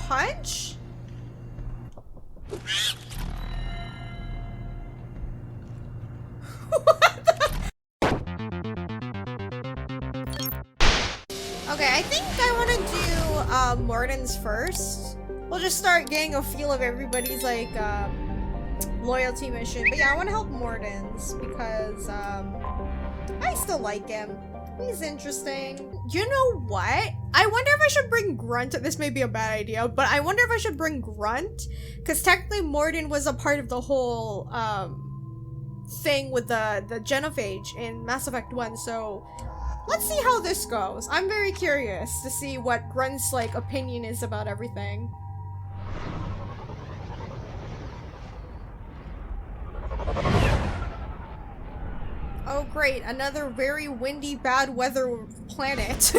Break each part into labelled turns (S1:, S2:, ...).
S1: punch? Okay, I think I want to do Mordin's first. We'll just start getting a feel of everybody's like loyalty mission. But yeah, I want to help Mordin's because I still like him. He's interesting. You know what? I wonder if I should bring Grunt. This may be a bad idea, but I wonder if I should bring Grunt, because technically Mordin was a part of the whole thing with the genophage in Mass Effect 1. So let's see how this goes. I'm very curious to see what Grunt's like opinion is about everything. Oh great, another very windy, bad weather planet.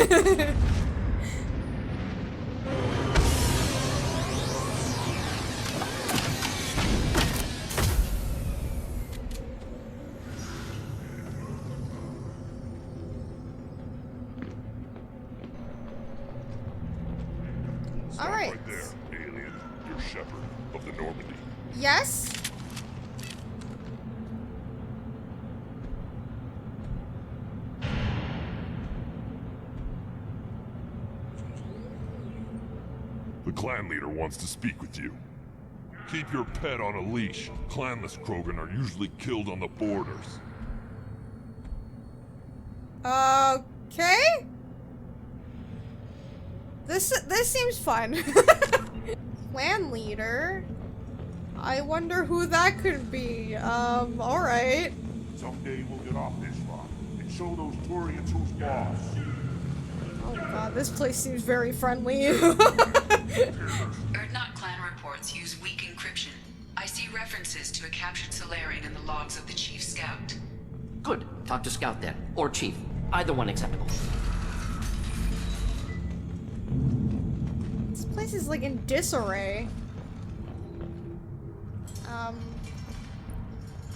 S1: All right.
S2: Right there, alien. You're Shepard of the Normandy.
S1: Yes?
S2: The clan leader wants to speak with you. Keep your pet on a leash. Clanless Krogan are usually killed on the borders.
S1: Okay. This seems fun. Clan leader? I wonder who that could be. Alright.
S2: Someday we'll get off this rock and show those Turians who's boss.
S1: Oh god, this place seems very friendly.
S3: Erdnot clan reports use weak encryption. I see references to a captured Solarian in the logs of the Chief Scout.
S4: Good. Talk to Scout then. Or Chief. Either one acceptable.
S1: This place is like in disarray.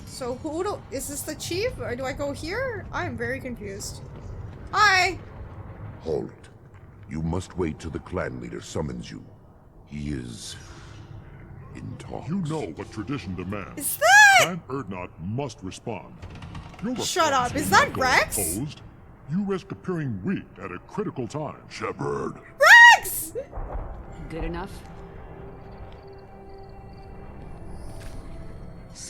S1: So is this the chief, or do I go here? I'm very confused. Hi!
S5: Halt. You must wait till the clan leader summons you. He is in talks.
S2: You know what tradition demands.
S1: Is that?
S2: Clan Erdnot must respond. Your
S1: Shut up,
S2: response
S1: is
S2: will
S1: that
S2: not go
S1: Rex?
S2: unopposed. You risk appearing weak at a critical time. Shepard.
S1: Rex!
S3: Good enough?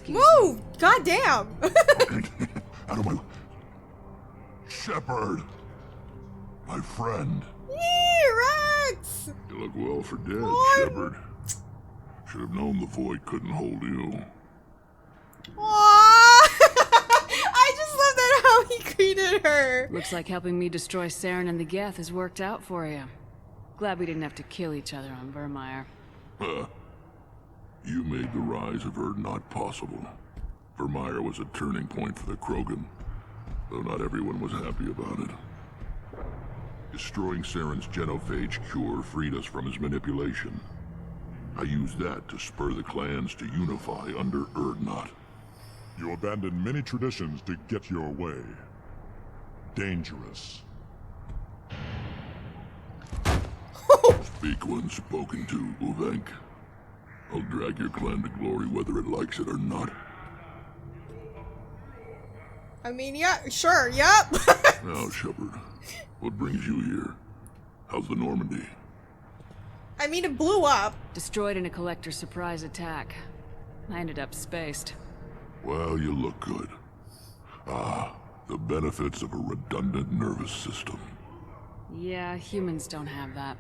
S1: Move! Goddamn!
S2: Out of my... Shepard. My friend.
S1: Yee, Rex!
S2: You look well for dead,
S1: What?
S2: Shepard. Should have known the void couldn't hold you.
S1: Aww! I just love that how he greeted her.
S6: Looks like helping me destroy Saren and the Geth has worked out for you. Glad we didn't have to kill each other on Vermeer.
S2: You made the rise of Erdnot possible. Vermeer was a turning point for the Krogan, though not everyone was happy about it. Destroying Saren's genophage cure freed us from his manipulation. I used that to spur the clans to unify under Erdnot. You abandoned many traditions to get your way. Dangerous. Speak when spoken to, Uvenk. I'll drag your clan to glory whether it likes it or not.
S1: I mean, yeah, sure, yep.
S2: Now, Shepard, what brings you here? How's the Normandy?
S1: I mean, it blew up.
S6: Destroyed in a collector surprise attack. I ended up spaced.
S2: Well, you look good. Ah, the benefits of a redundant nervous system.
S6: Yeah, humans don't have that.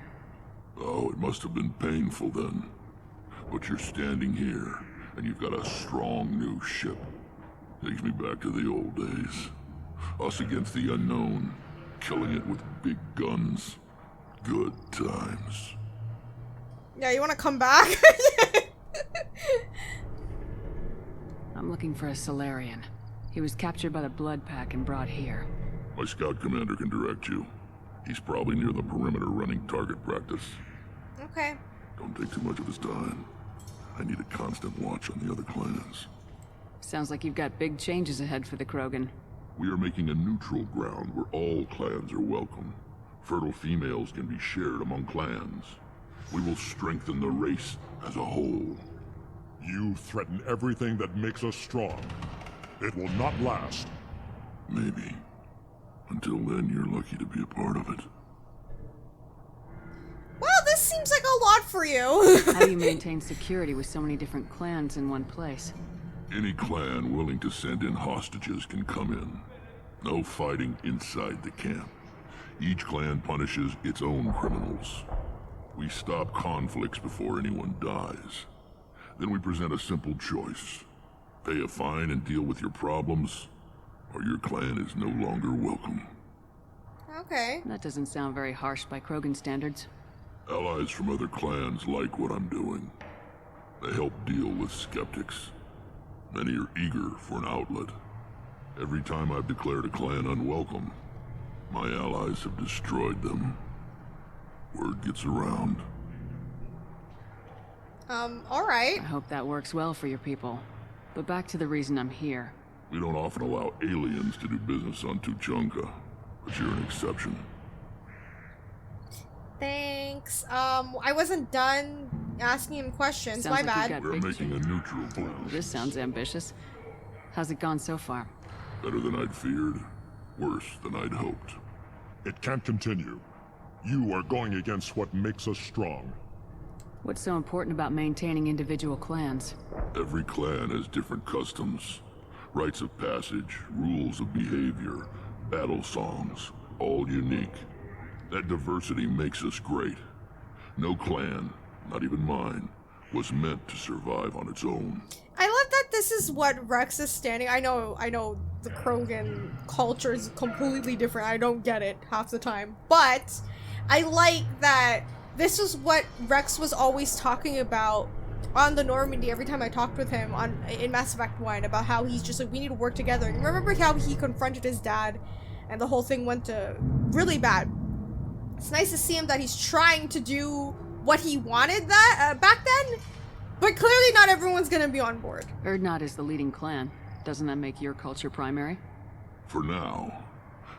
S2: Oh, it must have been painful then. But you're standing here, and you've got a strong new ship. Takes me back to the old days. Us against the unknown, killing it with big guns. Good times.
S1: Yeah, you want to come back?
S6: I'm looking for a Solarian. He was captured by the Blood Pack and brought here.
S2: My scout commander can direct you. He's probably near the perimeter running target practice.
S1: Okay.
S2: Don't take too much of his time. I need a constant watch on the other clans.
S6: Sounds like you've got big changes ahead for the Krogan.
S2: We are making a neutral ground where all clans are welcome. Fertile females can be shared among clans. We will strengthen the race as a whole.
S7: You threaten everything that makes us strong. It will not last.
S2: Maybe. Until then, you're lucky to be a part of it.
S1: Well, this seems like a lot for you.
S6: How do you maintain security with so many different clans in one place?
S2: Any clan willing to send in hostages can come in. No fighting inside the camp. Each clan punishes its own criminals. We stop conflicts before anyone dies. Then we present a simple choice. Pay a fine and deal with your problems, or your clan is no longer welcome.
S1: Okay.
S6: That doesn't sound very harsh by Krogan standards.
S2: Allies from other clans like what I'm doing. They help deal with skeptics. Many are eager for an outlet. Every time I've declared a clan unwelcome, my allies have destroyed them. Word gets around.
S1: Alright.
S6: I hope that works well for your people. But back to the reason I'm here.
S2: We don't often allow aliens to do business on Tuchanka, but you're an exception.
S1: Thanks. I wasn't done asking him questions.
S6: Sounds
S1: My
S6: like
S1: bad.
S6: you got
S2: We're
S6: big
S2: making a neutral deal.
S6: This sounds ambitious. How's it gone so far?
S2: Better than I'd feared, worse than I'd hoped.
S7: It can't continue. You are going against what makes us strong.
S6: What's so important about maintaining individual clans?
S2: Every clan has different customs, rites of passage, rules of behavior, battle songs, all unique. That diversity makes us great. No clan, not even mine, was meant to survive on its own.
S1: I love that this is what Rex is standing. I know the Krogan culture is completely different. I don't get it half the time. But I like that this is what Rex was always talking about on the Normandy every time I talked with him in Mass Effect 1 about how he's just like, we need to work together. And remember how he confronted his dad and the whole thing went to really bad. It's nice to see him that he's trying to do what he wanted back then, but clearly not everyone's gonna be on board.
S6: Urdnot is the leading clan. Doesn't that make your culture primary?
S2: For now.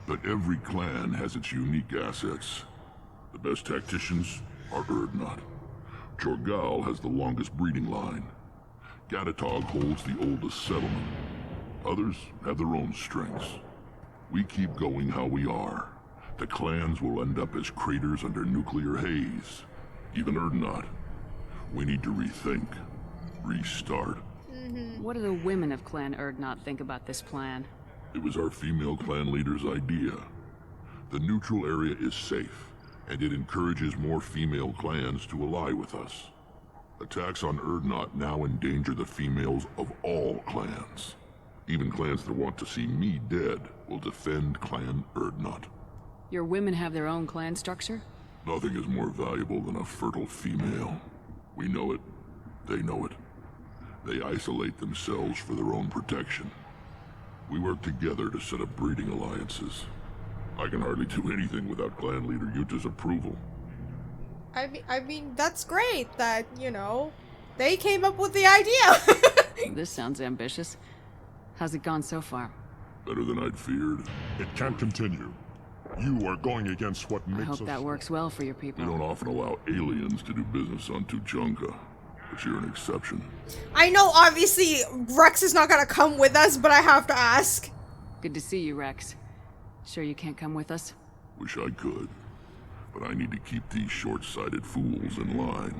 S2: But every clan has its unique assets. The best tacticians are Urdnot. Jorgal has the longest breeding line. Gatatog holds the oldest settlement. Others have their own strengths. We keep going how we are. The clans will end up as craters under nuclear haze. Even Urdnot. We need to rethink. Restart.
S6: What do the women of Clan Urdnot think about this plan?
S2: It was our female clan leader's idea. The neutral area is safe, and it encourages more female clans to ally with us. Attacks on Urdnot now endanger the females of all clans. Even clans that want to see me dead will defend Clan Urdnot.
S6: Your women have their own clan structure?
S2: Nothing is more valuable than a fertile female. We know it. They know it. They isolate themselves for their own protection. We work together to set up breeding alliances. I can hardly do anything without clan leader Yuta's approval.
S1: I mean, that's great that, you know, they came up with the idea.
S6: This sounds ambitious. How's it gone so far?
S2: Better than I'd feared.
S7: It can't continue. You are going against what
S6: I
S7: makes
S6: hope
S7: us...
S6: that works well for your people.
S2: We don't often allow aliens to do business on Tuchanka, but you're an exception.
S1: I know, obviously, Rex is not gonna come with us, but I have to ask.
S6: Good to see you, Rex. Sure you can't come with us?
S2: Wish I could, but I need to keep these short-sighted fools in line.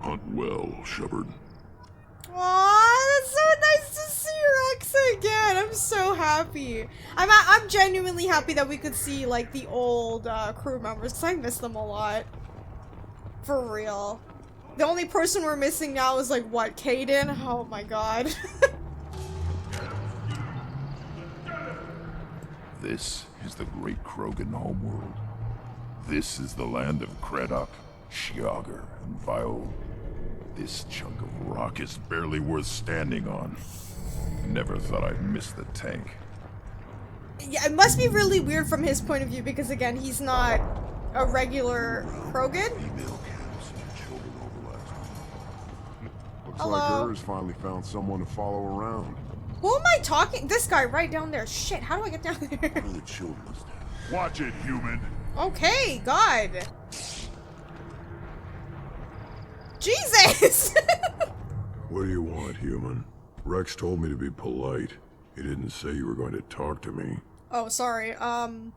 S2: Hunt well, Shepard.
S1: Aw, that's so nice to see Rex again. I'm so happy. I'm genuinely happy that we could see, like, the old crew members, because I miss them a lot. For real. The only person we're missing now is, like, what, Caden? Oh my god.
S5: This is the great Krogan homeworld. This is the land of Kredok, Shiagar, and Viol. This chunk of rock is barely worth standing on. Never thought I'd miss the tank.
S1: Yeah, it must be really weird from his point of view, because again, he's not a regular Krogan.
S5: Female camps and children overlap.
S8: Looks
S1: Hello.
S8: like Ur has finally found someone to follow around.
S1: Who am I talking? This guy right down there. Shit, how do I get down there?
S5: What are the children's
S7: Watch it, human.
S1: Okay, God. Jesus!
S5: What do you want, human? Rex told me to be polite. He didn't say you were going to talk to me.
S1: Oh, sorry.
S6: I'm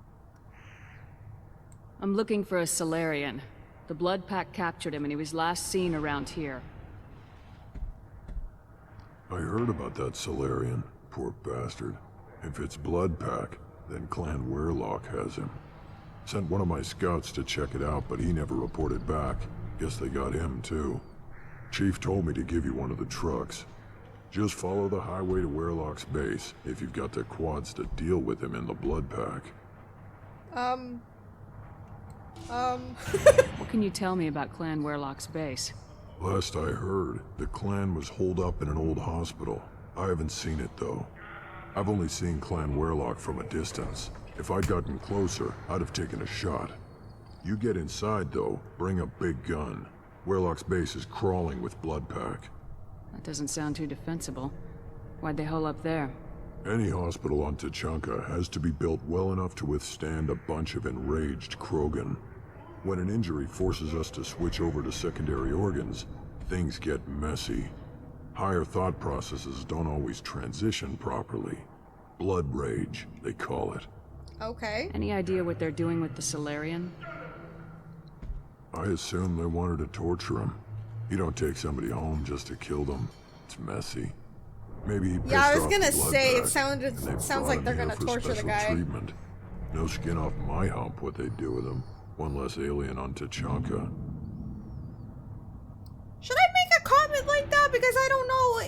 S6: looking for a Solarian. The Blood Pack captured him and he was last seen around here.
S5: I heard about that Solarian. Poor bastard. If it's Blood Pack, then Clan Werelock has him. Sent one of my scouts to check it out, but he never reported back. Guess they got him, too. Chief told me to give you one of the trucks. Just follow the highway to Werelock's base, if you've got the quads to deal with him in the Blood Pack.
S6: What can you tell me about Clan Werelock's base?
S5: Last I heard, the clan was holed up in an old hospital. I haven't seen it, though. I've only seen Clan Werelock from a distance. If I'd gotten closer, I'd have taken a shot. You get inside, though, bring a big gun. Werelock's base is crawling with Blood Pack.
S6: That doesn't sound too defensible. Why'd they hole up there?
S5: Any hospital on Tuchanka has to be built well enough to withstand a bunch of enraged Krogan. When an injury forces us to switch over to secondary organs, things get messy. Higher thought processes don't always transition properly. Blood rage, they call it.
S1: Okay.
S6: Any idea what they're doing with the Solarian?
S5: I assume they wanted to torture him. You don't take somebody home just to kill them. It's messy. Maybe he pissed
S1: Yeah, I was
S5: off
S1: gonna
S5: the Blood
S1: say, it
S5: Pack,
S1: sounds
S5: and they
S1: like
S5: brought
S1: they're
S5: him here
S1: gonna
S5: for
S1: torture the
S5: special
S1: guy.
S5: treatment. No skin off my hump what they do with him. One less alien on Tuchanka.
S1: Should I make a comment like that? Because I don't know,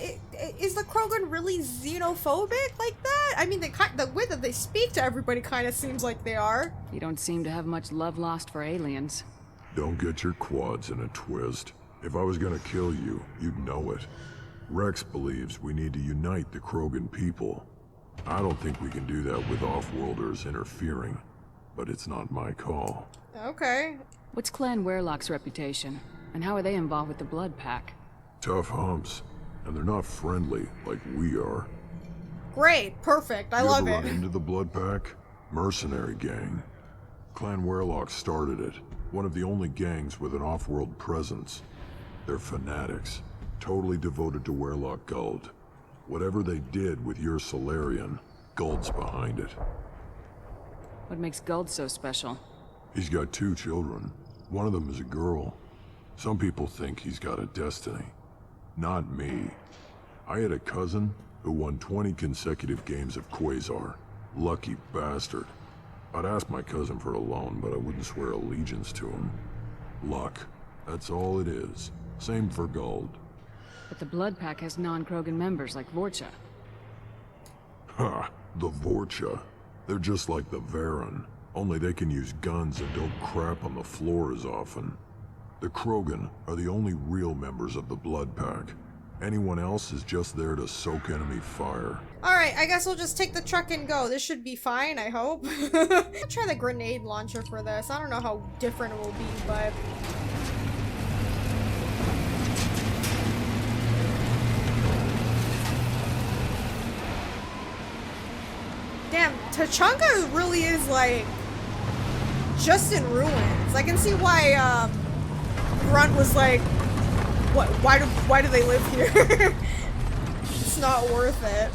S1: is the Krogan really xenophobic like that? I mean, the way that they speak to everybody kind of seems like they are.
S6: You don't seem to have much love lost for aliens.
S5: Don't get your quads in a twist. If I was gonna kill you, you'd know it. Rex believes we need to unite the Krogan people. I don't think we can do that with off-worlders interfering, but it's not my call.
S1: Okay.
S6: What's Clan Werelock's reputation? And how are they involved with the Blood Pack?
S5: Tough humps, and they're not friendly like we are.
S1: Great, perfect, I love
S5: You ever
S1: it.
S5: run into the Blood Pack? Mercenary gang. Clan Werelock started it. One of the only gangs with an off-world presence. They're fanatics, totally devoted to Werelock Guld. Whatever they did with your Solarian, Guld's behind it.
S6: What makes Guld so special?
S5: He's got 2 children. One of them is a girl. Some people think he's got a destiny. Not me. I had a cousin who won 20 consecutive games of Quasar. Lucky bastard. I'd ask my cousin for a loan, but I wouldn't swear allegiance to him. Luck. That's all it is. Same for Guld.
S6: But the Blood Pack has non-Krogan members like Vorcha.
S5: Ha! The Vorcha. They're just like the Varen. Only they can use guns and don't crap on the floor as often. The Krogan are the only real members of the Blood Pack. Anyone else is just there to soak enemy fire.
S1: Alright, I guess we'll just take the truck and go. This should be fine, I hope. I'll try the grenade launcher for this. I don't know how different it will be, but... Damn, Tuchanka really is, like, just in ruins. I can see why, Grunt was like, what, why do they live here? It's not worth it.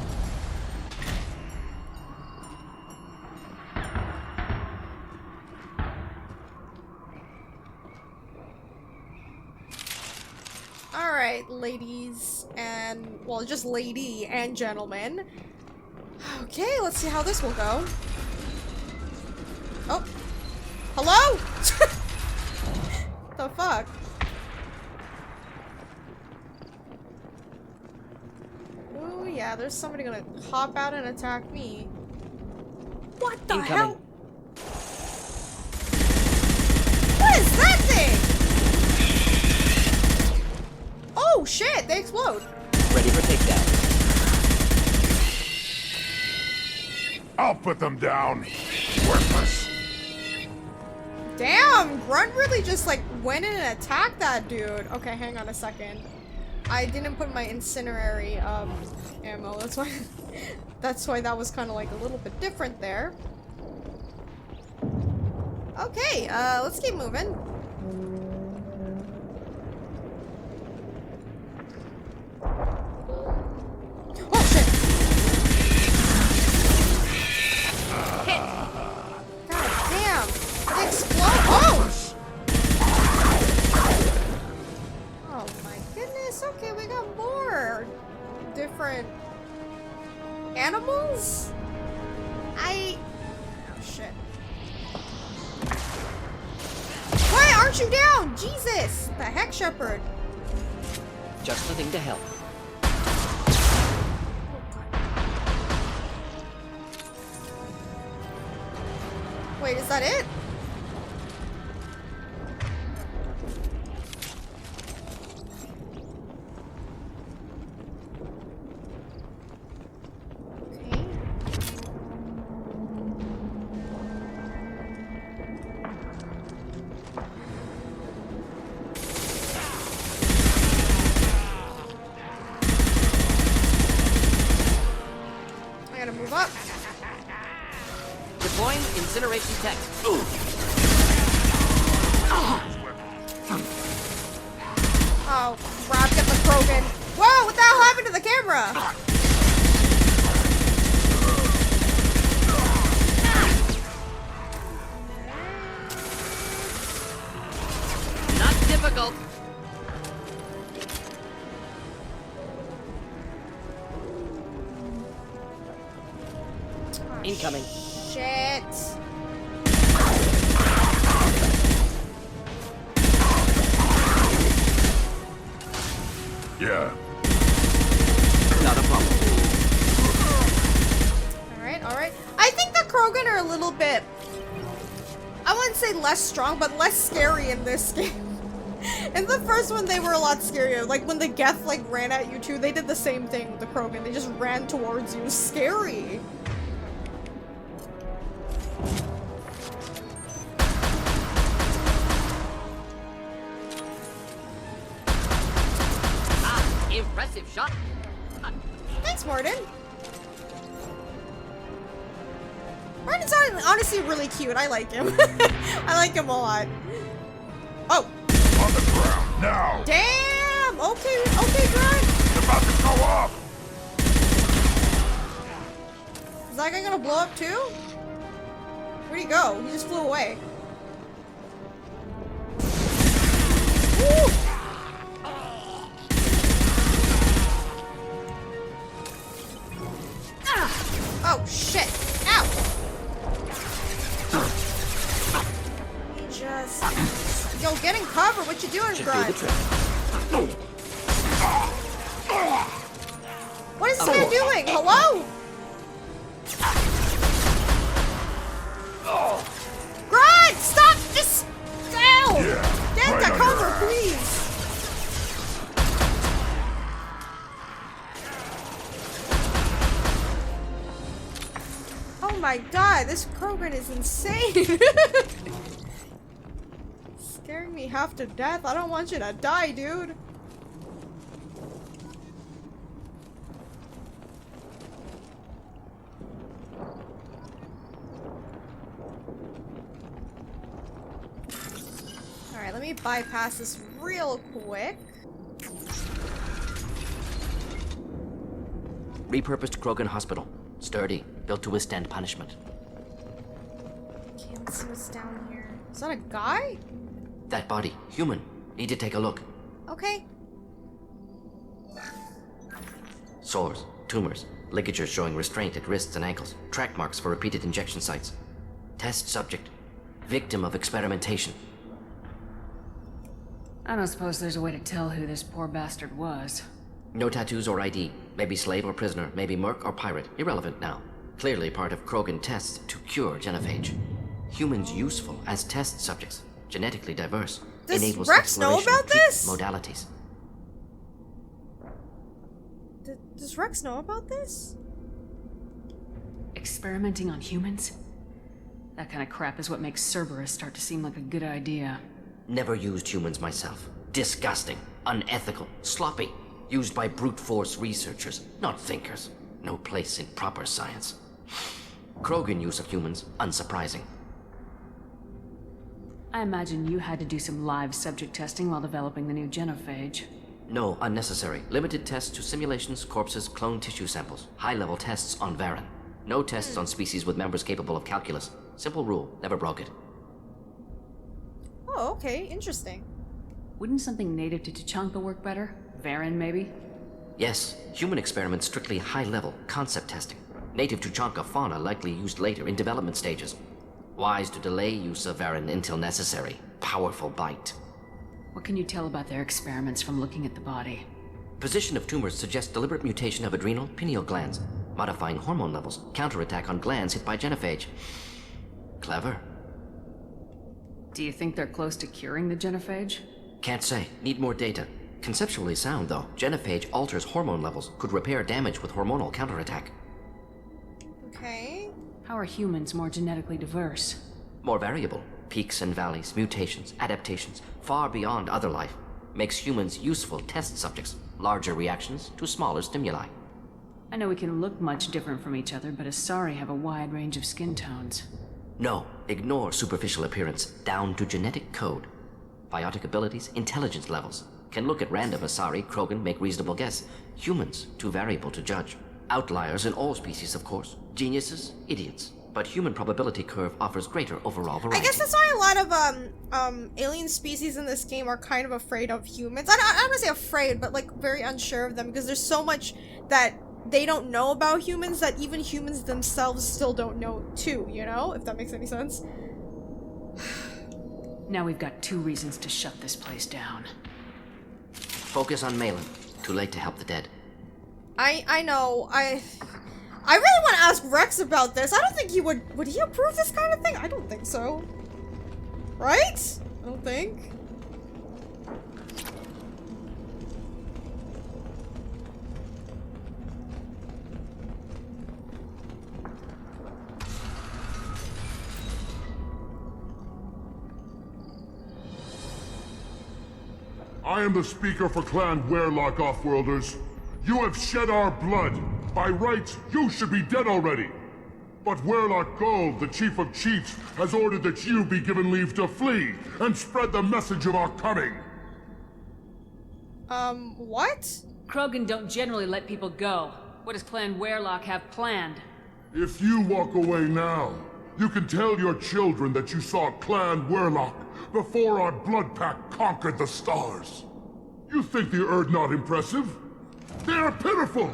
S1: Alright, ladies and, well, just lady and gentlemen. Okay, let's see how this will go. Oh. Hello? The fuck? Oh yeah, there's somebody gonna hop out and attack me. What the
S4: Incoming.
S1: hell? What is that thing? Oh shit, they explode.
S4: Ready for takedown.
S5: I'll put them down. Worthless.
S1: Damn, Grunt really just like went in and attacked that dude. Okay, hang on a second. I didn't put my incinerary ammo. That's why that was kind of like a little bit different there. Okay, let's keep moving. animals? Oh shit. Why aren't you down? Jesus! The heck, Shepard?
S4: Just the thing to help.
S1: Wait, is that it?
S4: Deploying incineration tech.
S1: Oh, crap, get the Krogan. Whoa, what the hell happened to the camera?
S4: Not difficult. Incoming.
S1: Shit.
S5: Yeah.
S4: Not a problem.
S1: Alright. I think the Krogan are a little bit, I wouldn't say less strong, but less scary in this game. In the first one, they were a lot scarier. Like, when the Geth, like, ran at you too, they did the same thing with the Krogan. They just ran towards you. Scary.
S4: Impressive shot.
S1: Thanks, Mordin. Mordin's honestly really cute. I like him. I like him a lot. Oh.
S5: On the ground, now!
S1: Damn! Okay, Grunt.
S5: It's about to go up!
S1: Is that guy gonna blow up too? Where'd he go? He just flew away. Woo! Oh shit! Ow! Just... Yo, get in cover! What you doing, Grunt? What is this guy doing? Hello? Grunt! Stop! Just... Ow! Get
S5: right
S1: the
S5: on
S1: cover,
S5: your ass.
S1: please! Oh my god, this Krogan is insane! Scaring me half to death. I don't want you to die, dude. Alright, let me bypass this real quick.
S4: Repurposed Krogan hospital. Sturdy, built to withstand punishment.
S1: Okay, let's see what's down here. Is that a guy?
S4: That body, human. Need to take a look.
S1: Okay.
S4: Sores, tumors, ligatures showing restraint at wrists and ankles, track marks for repeated injection sites. Test subject. Victim of experimentation.
S6: I don't suppose there's a way to tell who this poor bastard was.
S4: No tattoos or ID. Maybe slave or prisoner, maybe merc or pirate. Irrelevant now. Clearly part of Krogan tests to cure genophage. Humans useful as test subjects. Genetically diverse.
S1: Does
S4: Enables
S1: Rex know
S4: exploration
S1: about
S4: of treatment
S1: this?
S4: modalities.
S1: Does Rex know about this?
S6: Experimenting on humans? That kind of crap is what makes Cerberus start to seem like a good idea.
S4: Never used humans myself. Disgusting. Unethical. Sloppy. Used by brute force researchers, not thinkers. No place in proper science. Krogan use of humans, unsurprising.
S6: I imagine you had to do some live subject testing while developing the new genophage.
S4: No, unnecessary. Limited tests to simulations, corpses, cloned tissue samples. High-level tests on Varen. No tests on species with members capable of calculus. Simple rule, never broke it.
S1: Oh, okay. Interesting.
S6: Wouldn't something native to Tuchanka work better? Varen, maybe?
S4: Yes, human experiments strictly high-level, concept testing. Native Tuchanka fauna likely used later in development stages. Wise to delay use of Varen until necessary. Powerful bite.
S6: What can you tell about their experiments from looking at the body?
S4: Position of tumors suggests deliberate mutation of adrenal, pineal glands, modifying hormone levels, counterattack on glands hit by genophage. Clever.
S6: Do you think they're close to curing the genophage?
S4: Can't say. Need more data. Conceptually sound, though. Genophage alters hormone levels, could repair damage with hormonal counterattack.
S1: Okay.
S6: How are humans more genetically diverse?
S4: More variable. Peaks and valleys, mutations, adaptations, far beyond other life. Makes humans useful test subjects. Larger reactions to smaller stimuli.
S6: I know we can look much different from each other, but Asari have a wide range of skin tones.
S4: No, ignore superficial appearance, down to genetic code. Biotic abilities, intelligence levels. Can look at random Asari, Krogan, make reasonable guess. Humans, too variable to judge. Outliers in all species, of course. Geniuses, idiots. But human probability curve offers greater overall variety.
S1: I guess that's why a lot of alien species in this game are kind of afraid of humans. I don't want to say afraid, but like very unsure of them because there's so much that they don't know about humans that even humans themselves still don't know too, you know? If that makes any sense.
S6: Now we've got 2 reasons to shut this place down.
S4: Focus on Maelon. Too late to help the dead.
S1: I know. I really want to ask Rex about this. I don't think he would he approve this kind of thing? I don't think so. Right? I don't think.
S8: I am the speaker for Clan Werlock, Offworlders. You have shed our blood. By rights, you should be dead already. But Werlock Gold, the Chief of Chiefs, has ordered that you be given leave to flee and spread the message of our coming.
S1: What?
S6: Krogan don't generally let people go. What does Clan Werlock have planned?
S8: If you walk away now, you can tell your children that you saw Clan Werlock before our blood pact conquered the stars. You think the Erd not impressive? They are pitiful!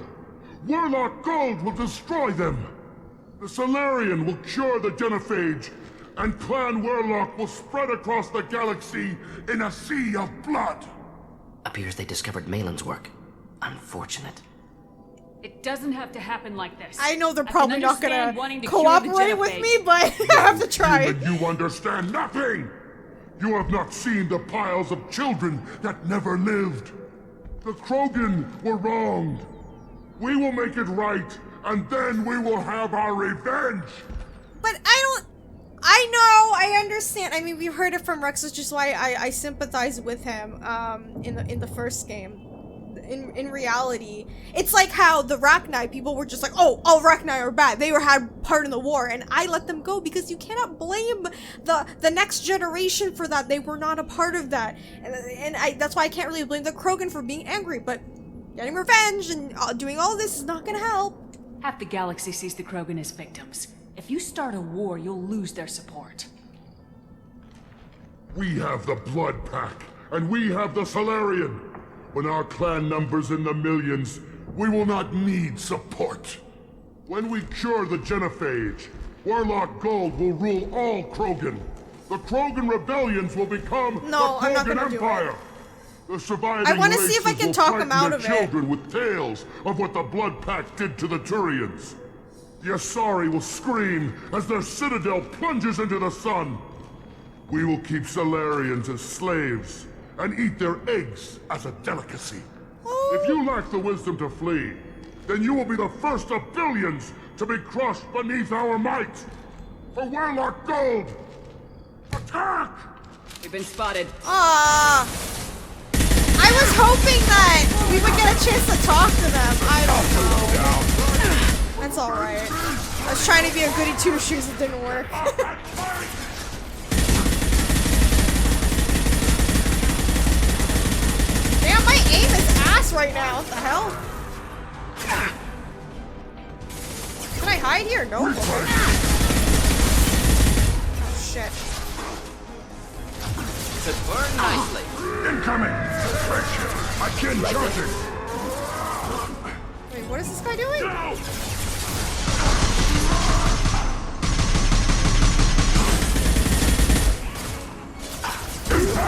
S8: Werlock Gold will destroy them! The Solarian will cure the genophage, and Clan Werlock will spread across the galaxy in a sea of blood!
S4: Appears they discovered Maelon's work. Unfortunate.
S6: It doesn't have to happen like this.
S1: I know they're probably not gonna
S6: wanting to
S1: cooperate with me, but I have to try.
S8: Even you understand nothing! You have not seen the piles of children that never lived. The Krogan were wronged. We will make it right, and then we will have our revenge!
S1: But I know, I understand. I mean, we've heard it from Rex, which is why I sympathize with him, in the first game. In reality, it's like how the Rachni people were just like, oh, all Rachni are bad. They had part in the war, and I let them go because you cannot blame the next generation for that. They were not a part of that, and that's why I can't really blame the Krogan for being angry. But getting revenge and doing all this is not gonna help.
S6: Half the galaxy sees the Krogan as victims. If you start a war, you'll lose their support.
S8: We have the Blood Pack, and we have the Solarian. When our clan numbers in the millions, we will not need support. When we cure the genophage, Werlock Gold will rule all Krogan. The Krogan rebellions will become the Krogan Empire. The surviving
S1: I want to see if I can talk him out of it.
S8: Children with tales of what the Blood Pact did to the Turians. The Asari will scream as their citadel plunges into the sun. We will keep Solarians as slaves and eat their eggs as a delicacy. If you lack the wisdom to flee, then you will be the first of billions to be crushed beneath our might. For Werlock Gold, attack!
S6: We've been spotted.
S1: I was hoping that we would get a chance to talk to them. I don't know. That's alright. I was trying to be a goody two-shoes, it didn't work. Damn, my aim is ass right now. What the hell? Can I hide here? No. Oh shit.
S4: Could burn nicely.
S8: Incoming! I can't charge it!
S1: Wait, what is this guy doing?
S8: No!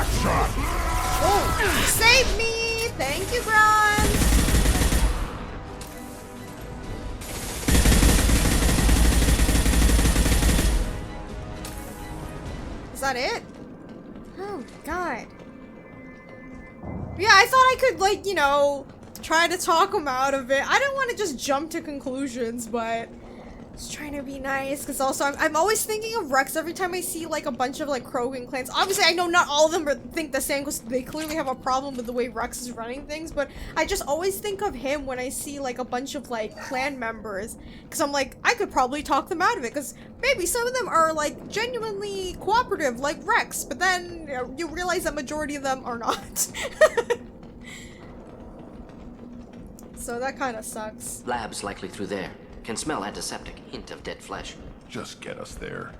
S5: Hot shot!
S1: Oh, save me! Thank you, Grant! Is that it? Oh, God. Yeah, I thought I could, like, you know, try to talk him out of it. I didn't want to just jump to conclusions, but just trying to be nice, because also I'm always thinking of Rex every time I see, like, a bunch of, like, Krogan clans. Obviously, I know not all of them think the same, because they clearly have a problem with the way Rex is running things, but I just always think of him when I see, like, a bunch of, like, clan members, because I'm like, I could probably talk them out of it, because maybe some of them are, like, genuinely cooperative, like Rex, but then you realize that majority of them are not. So that kind of sucks.
S4: Lab's likely through there. Can smell antiseptic, hint of dead flesh.
S5: Just get us there.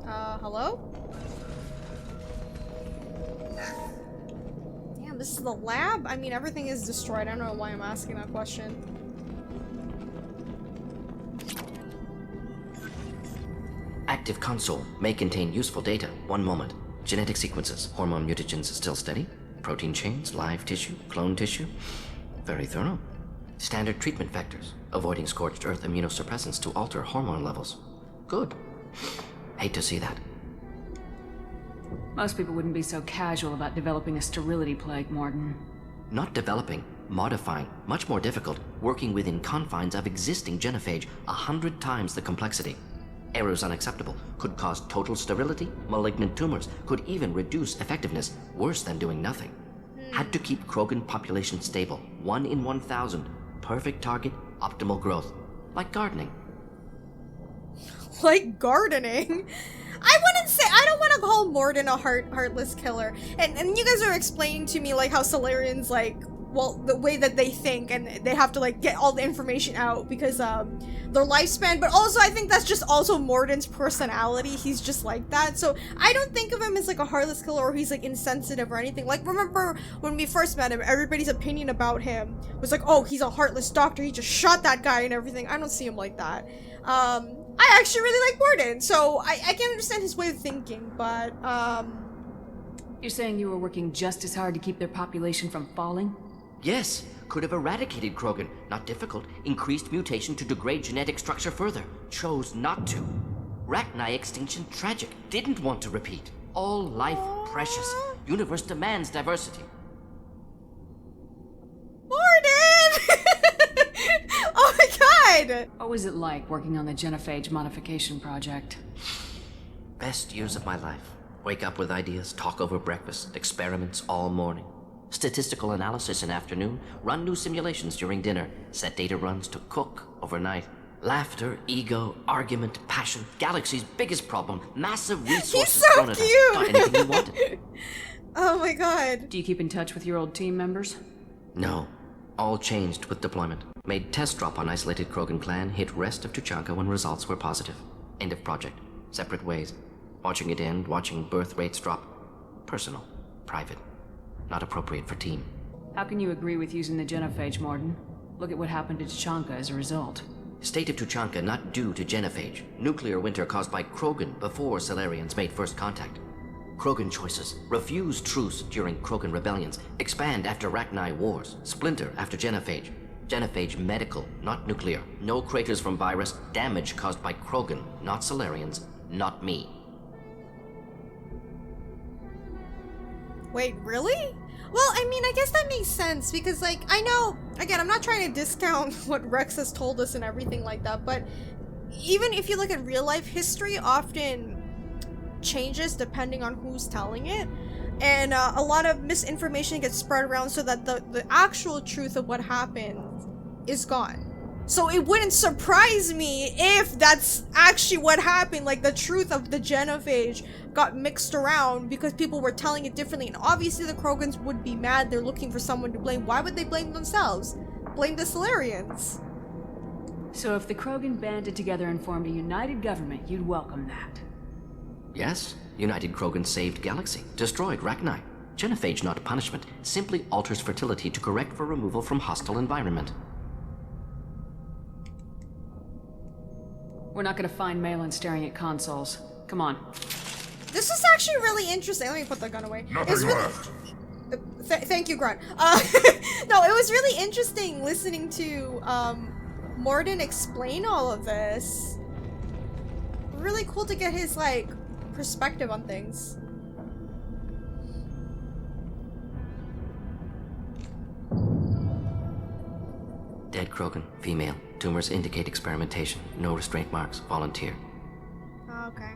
S1: Hello? Damn, this is the lab? I mean, everything is destroyed. I don't know why I'm asking that question.
S4: Active console may contain useful data. One moment. Genetic sequences. Hormone mutagens still steady. Protein chains, live tissue, clone tissue. Very thorough. Standard treatment vectors. Avoiding scorched earth immunosuppressants to alter hormone levels. Good. Hate to see that.
S6: Most people wouldn't be so casual about developing a sterility plague, Mordin.
S4: Not developing, modifying, much more difficult, working within confines of existing genophage, 100 times the complexity. Errors unacceptable, could cause total sterility, malignant tumors, could even reduce effectiveness, worse than doing nothing. Had to keep Krogan population stable, 1 in 1,000, perfect target, optimal growth, like gardening.
S1: Like gardening? I wouldn't say, I don't want to call Mordin a heartless killer. And you guys are explaining to me, like, how Solarians, like, well, the way that they think, and they have to, like, get all the information out because, their lifespan, but also I think that's just also Mordin's personality. He's just like that. So I don't think of him as, like, a heartless killer or he's, like, insensitive or anything. Like, remember when we first met him, everybody's opinion about him was like, oh, he's a heartless doctor. He just shot that guy and everything. I don't see him like that. I actually really like Mordin, so I can understand his way of thinking, but,
S6: You're saying you were working just as hard to keep their population from falling?
S4: Yes, could have eradicated Krogan. Not difficult. Increased mutation to degrade genetic structure further. Chose not to. Rachni extinction tragic. Didn't want to repeat. All life precious. Universe demands diversity.
S1: Mordin! Oh my god!
S6: What was it like working on the genophage modification project?
S4: Best years of my life. Wake up with ideas, talk over breakfast, experiments all morning. Statistical analysis in afternoon, run new simulations during dinner, set data runs to cook overnight. Laughter, ego, argument, passion, galaxy's biggest problem, massive resources
S1: He's so
S4: thrown at us.
S1: cute!
S4: Got anything you wanted.
S1: Oh my god.
S6: Do you keep in touch with your old team members?
S4: No. All changed with deployment. Made test drop on isolated Krogan clan, hit rest of Tuchanka when results were positive. End of project. Separate ways. Watching it end, watching birth rates drop. Personal. Private. Not appropriate for team.
S6: How can you agree with using the genophage, Mordin? Look at what happened to Tuchanka as a result.
S4: State of Tuchanka not due to genophage. Nuclear winter caused by Krogan before Solarians made first contact. Krogan choices. Refuse truce during Krogan rebellions. Expand after Rachni wars. Splinter after genophage. Genophage medical, not nuclear. No craters from virus. Damage caused by Krogan, not Solarians, not me.
S1: Wait, really? Well, I mean, I guess that makes sense because, like, I know, again, I'm not trying to discount what Rex has told us and everything like that, but even if you look at real life, history often changes depending on who's telling it, and a lot of misinformation gets spread around so that the actual truth of what happened is gone. So it wouldn't surprise me if that's actually what happened, like the truth of the genophage got mixed around because people were telling it differently, and obviously the Krogans would be mad. They're looking for someone to blame. Why would they blame themselves? Blame the Solarians.
S6: So if the Krogan banded together and formed a united government, you'd welcome that?
S4: Yes, United Krogan saved Galaxy, destroyed Rachni. Genophage not punishment, simply alters fertility to correct for removal from hostile environment.
S6: We're not gonna find Maelon staring at consoles. Come on.
S1: This was actually really interesting. Let me put the gun away.
S8: Nothing left.
S1: Thank you, Grunt. No, it was really interesting listening to Mordin explain all of this. Really cool to get his like perspective on things.
S4: Dead Krogan, female. Tumors indicate experimentation. No restraint marks. Volunteer.
S1: Oh, okay.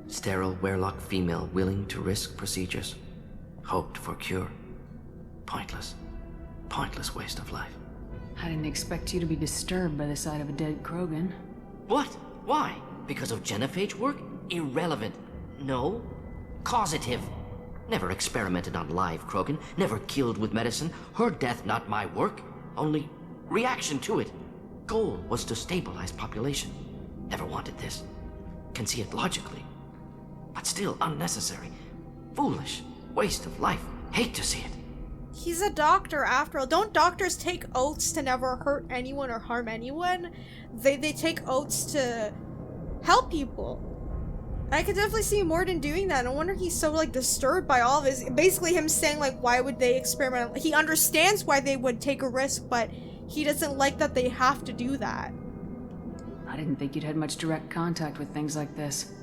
S4: Sterile Werlock female willing to risk procedures. Hoped for cure. Pointless. Pointless waste of life.
S6: I didn't expect you to be disturbed by the sight of a dead Krogan.
S4: What? Why? Because of genophage work? Irrelevant. No. Causative. Never experimented on live Krogan. Never killed with medicine. Her death not my work. Only reaction to it. Goal was to stabilize population. Never wanted this. Can see it logically. But still unnecessary. Foolish. Waste of life. Hate to see it.
S1: He's a doctor after all. Don't doctors take oaths to never hurt anyone or harm anyone? They take oaths to help people. I could definitely see Mordin doing that. No wonder he's so like disturbed by all of this. Basically him saying like, why would they experiment? He understands why they would take a risk, but he doesn't like that they have to do that.
S6: I didn't think you'd had much direct contact with things like this.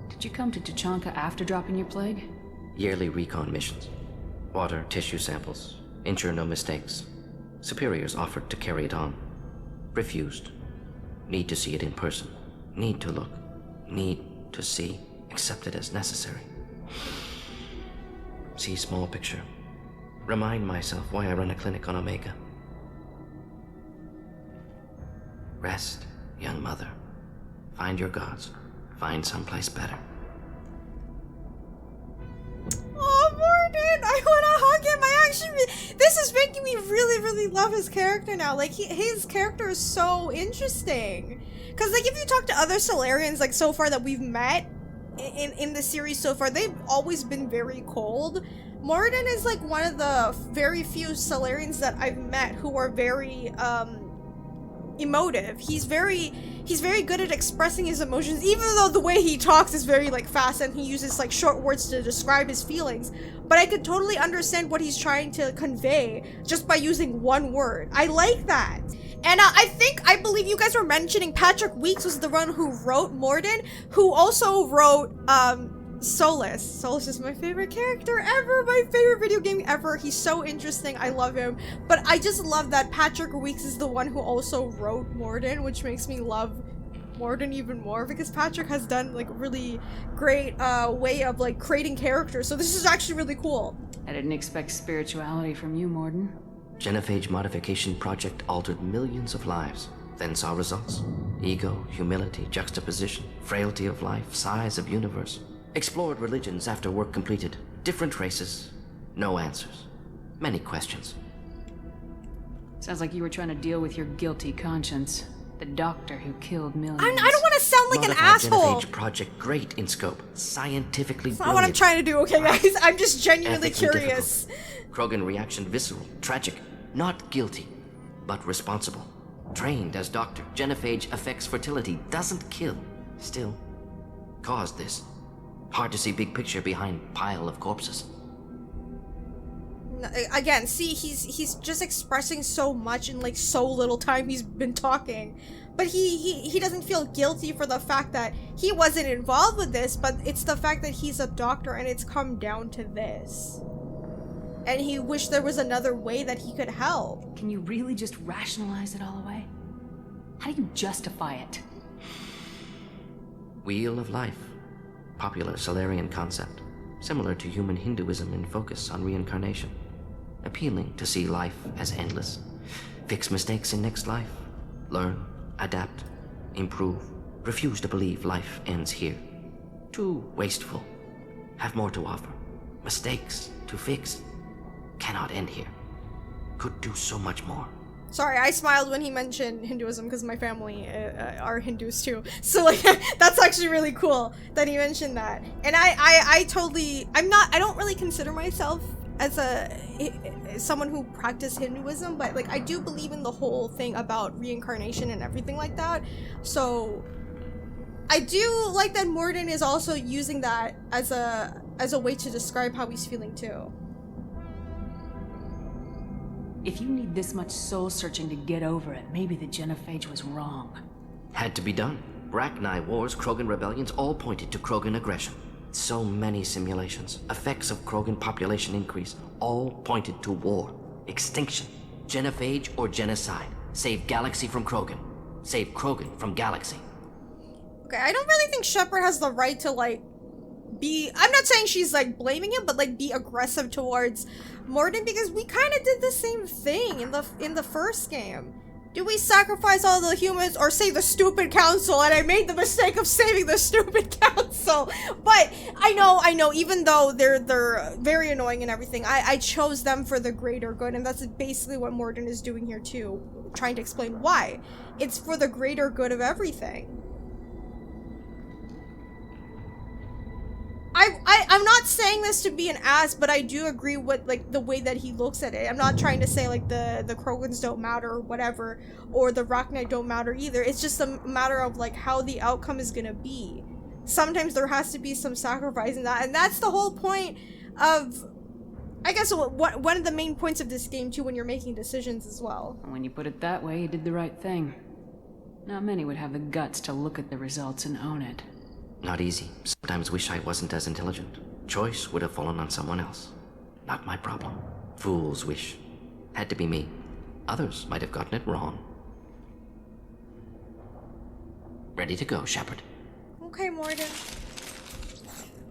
S6: Did you come to Tuchanka after dropping your plague?
S4: Yearly recon missions. Water, tissue samples. Ensure no mistakes. Superiors offered to carry it on. Refused. Need to see it in person. Need to look. Need to see. Accept it as necessary. See small picture. Remind myself why I run a clinic on Omega. Rest, young mother. Find your gods. Find someplace better.
S1: Oh, Mordin! I wanna hug him! This is making me really, really love his character now. Like, his character is so interesting. Because, like, if you talk to other Solarians, like, so far that we've met in the series so far, they've always been very cold. Mordin is, like, one of the very few Solarians that I've met who are very, emotive. He's very good at expressing his emotions, even though the way he talks is very like fast and he uses like short words to describe his feelings. But I could totally understand what he's trying to convey just by using one word. I like that. And I believe you guys were mentioning Patrick Weeks was the one who wrote Mordin, who also wrote Solus. Solus is my favorite character ever, my favorite video game ever. He's so interesting. I love him. But I just love that Patrick Weeks is the one who also wrote Mordin, which makes me love Mordin even more because Patrick has done like really great way of like creating characters. So this is actually really cool.
S6: I didn't expect spirituality from you, Mordin.
S4: Genophage modification project altered millions of lives. Then saw results. Ego, humility, juxtaposition, frailty of life, size of universe. Explored religions after work completed. Different races. No answers. Many questions.
S6: Sounds like you were trying to deal with your guilty conscience. The doctor who killed millions.
S1: I don't want to sound like an asshole.
S4: Genophage project great in scope. Scientifically
S1: That's not what I'm trying to do, okay guys? I'm just genuinely
S4: Ethically
S1: curious.
S4: difficult. Krogan reaction visceral. Tragic. Not guilty. But responsible. Trained as doctor. Genophage affects fertility. Doesn't kill. Still. Caused this. Hard to see big picture behind pile of corpses.
S1: Again, see, he's just expressing so much in like so little time he's been talking. But he doesn't feel guilty for the fact that he wasn't involved with this, but it's the fact that he's a doctor and it's come down to this. And he wished there was another way that he could help.
S6: Can you really just rationalize it all away? How do you justify it?
S4: Wheel of life. Popular Solarian concept, similar to human Hinduism in focus on reincarnation. Appealing to see life as endless. Fix mistakes in next life. Learn, adapt, improve. Refuse to believe life ends here. Too wasteful. Have more to offer. Mistakes to fix. Cannot end here. Could do so much more.
S1: Sorry, I smiled when he mentioned Hinduism because my family are Hindus too. So like, that's actually really cool that he mentioned that. And I don't really consider myself someone who practiced Hinduism, but like I do believe in the whole thing about reincarnation and everything like that. So I do like that Mordin is also using that as a way to describe how he's feeling too.
S6: If you need this much soul searching to get over it, maybe the genophage was wrong.
S4: Had to be done. Rachni wars, Krogan rebellions, all pointed to Krogan aggression. So many simulations, effects of Krogan population increase, all pointed to war, extinction, genophage or genocide. Save galaxy from Krogan. Save Krogan from galaxy.
S1: Okay, I don't really think Shepard has the right to like be, I'm not saying she's like blaming him, but like be aggressive towards Mordin, because we kind of did the same thing in the first game. Do we sacrifice all the humans or save the stupid council? And I made the mistake of saving the stupid council. But I know, even though they're very annoying and everything, I chose them for the greater good, and that's basically what Mordin is doing here too, trying to explain why. It's for the greater good of everything. I'm not saying this to be an ass, but I do agree with like the way that he looks at it. I'm not trying to say like the Krogans don't matter or whatever, or the Rachni don't matter either. It's just a matter of like how the outcome is gonna be. Sometimes there has to be some sacrifice in that, and that's the whole point of, I guess, one of the main points of this game too, when you're making decisions as well.
S6: When you put it that way, you did the right thing. Not many would have the guts to look at the results and own it.
S4: Not easy. Sometimes wish I wasn't as intelligent. Choice would have fallen on someone else. Not my problem. Fool's wish. Had to be me. Others might have gotten it wrong. Ready to go, Shepard.
S1: Okay, Mordin.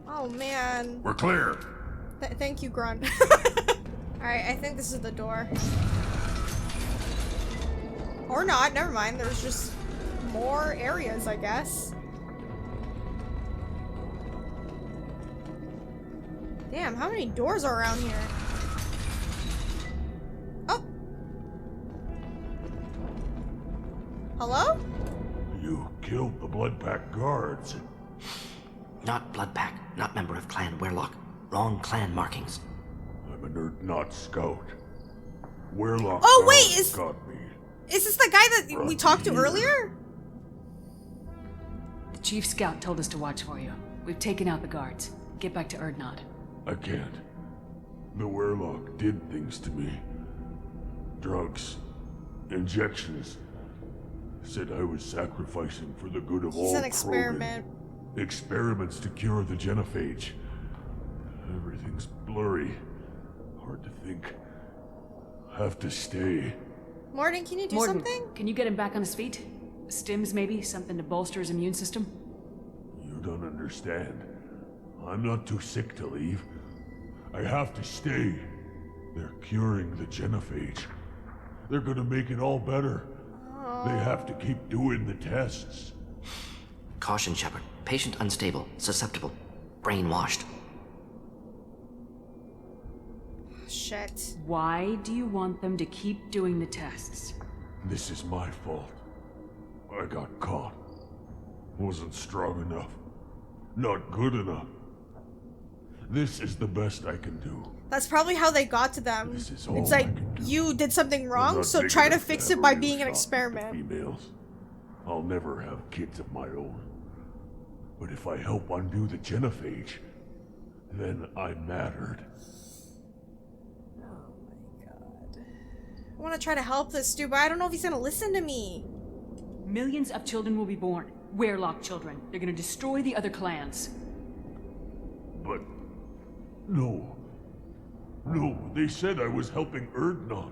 S1: Oh man.
S5: We're clear.
S1: Thank you, Grunt. Alright, I think this is the door. Or not, never mind. There's just more areas, I guess. Damn, how many doors are around here? Oh! Hello?
S8: You killed the Blood Pack guards.
S4: Not Blood Pack, not member of Clan Werlock. Wrong clan markings.
S8: I'm a nerd-not scout. Werlock
S1: wait,
S8: got me.
S1: Is this the guy that we talked to earlier?
S6: The Chief Scout told us to watch for you. We've taken out the guards. Get back to Urdnot.
S8: I can't. The Werlock did things to me. Drugs. Injections. Said I was sacrificing for the good of all
S1: He's an experiment.
S8: Krogan. Experiments to cure the genophage. Everything's blurry. Hard to think. Have to stay.
S1: Mordin, can you do
S6: Mordin,
S1: something?
S6: Can you get him back on his feet? Stims, maybe? Something to bolster his immune system?
S8: You don't understand. I'm not too sick to leave. I have to stay. They're curing the genophage. They're gonna make it all better. They have to keep doing the tests.
S4: Caution, Shepard. Patient unstable, susceptible, brainwashed.
S1: Shit.
S6: Why do you want them to keep doing the tests?
S8: This is my fault. I got caught. Wasn't strong enough. Not good enough. This is the best I can do.
S1: That's probably how they got to them.
S8: This is all
S1: It's
S8: I
S1: like,
S8: can do.
S1: you did something
S8: I'm
S1: wrong,
S8: not
S1: so
S8: big
S1: try to
S8: enough
S1: fix
S8: have
S1: it by
S8: real
S1: being an
S8: talk with
S1: experiment.
S8: Females. I'll never have kids of my own. But if I help undo the genophage, then I mattered.
S1: I want to try to help this dude, but I don't know if he's gonna listen to me.
S6: Millions of children will be born. Werlock children. They're gonna destroy the other clans.
S8: But... No. No, they said I was helping Urdnot.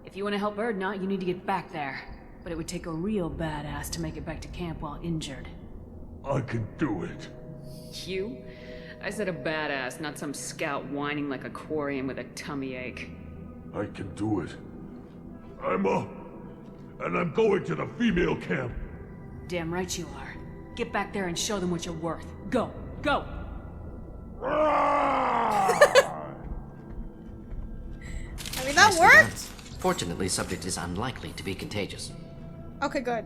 S6: If you want to help Urdnot, you need to get back there. But it would take a real badass to make it back to camp while injured.
S8: I can do it.
S6: You? I said a badass, not some scout whining like a quarian with a tummy ache.
S8: I can do it. I'm up. And I'm going to the female camp.
S6: Damn right you are. Get back there and show them what you're worth. Go! Go!
S1: I mean, that worked!
S4: Fortunately, subject is unlikely to be contagious.
S1: Okay, good.